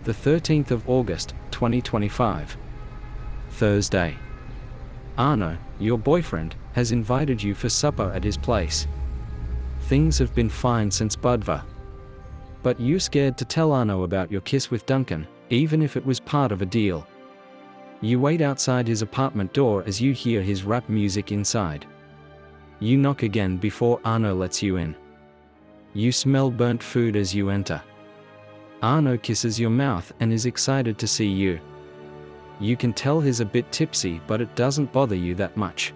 the 13th of August, 2025. Thursday. Arno, your boyfriend, has invited you for supper at his place. Things have been fine since Budva. But you scared to tell Arno about your kiss with Duncan, even if it was part of a deal. You wait outside his apartment door as you hear his rap music inside. You knock again before Arno lets you in. You smell burnt food as you enter. Arno kisses your mouth and is excited to see you. You can tell he's a bit tipsy, but it doesn't bother you that much.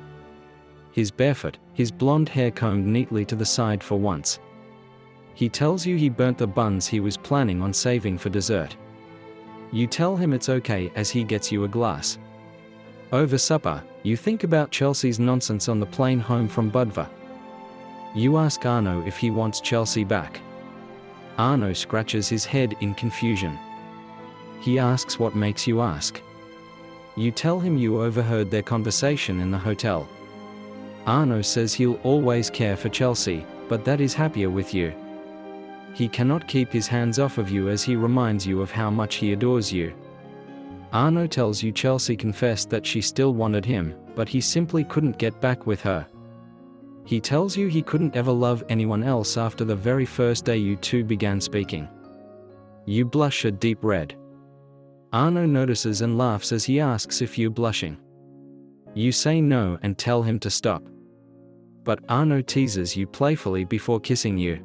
He's barefoot, his blonde hair combed neatly to the side for once. He tells you he burnt the buns he was planning on saving for dessert. You tell him it's okay as he gets you a glass. Over supper, you think about Chelsea's nonsense on the plane home from Budva. You ask Arno if he wants Chelsea back. Arno scratches his head in confusion. He asks what makes you ask. You tell him you overheard their conversation in the hotel. Arno says he'll always care for Chelsea, but that he's happier with you. He cannot keep his hands off of you as he reminds you of how much he adores you. Arno tells you Chelsea confessed that she still wanted him, but he simply couldn't get back with her. He tells you he couldn't ever love anyone else after the very first day you two began speaking. You blush a deep red. Arno notices and laughs as he asks if you're blushing. You say no and tell him to stop. But Arno teases you playfully before kissing you.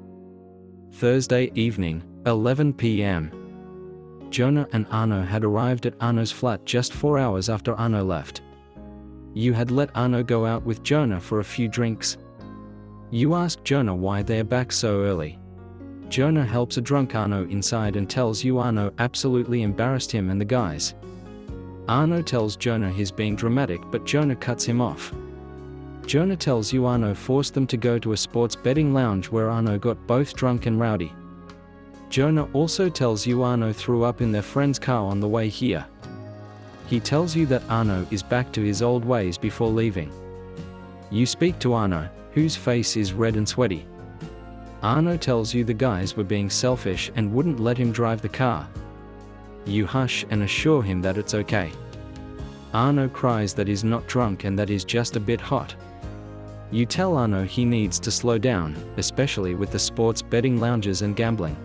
Thursday evening, 11 p.m. Jonah and Arno had arrived at Arno's flat just 4 hours after Arno left. You had let Arno go out with Jonah for a few drinks. You ask Jonah why they're back so early. Jonah helps a drunk Arno inside and tells you Arno absolutely embarrassed him and the guys. Arno tells Jonah he's being dramatic, but Jonah cuts him off. Jonah tells you Arno forced them to go to a sports betting lounge where Arno got both drunk and rowdy. Jonah also tells you Arno threw up in their friend's car on the way here. He tells you that Arno is back to his old ways before leaving. You speak to Arno, whose face is red and sweaty. Arno tells you the guys were being selfish and wouldn't let him drive the car. You hush and assure him that it's okay. Arno cries that he's not drunk and that he's just a bit hot. You tell Arno he needs to slow down, especially with the sports betting lounges and gambling.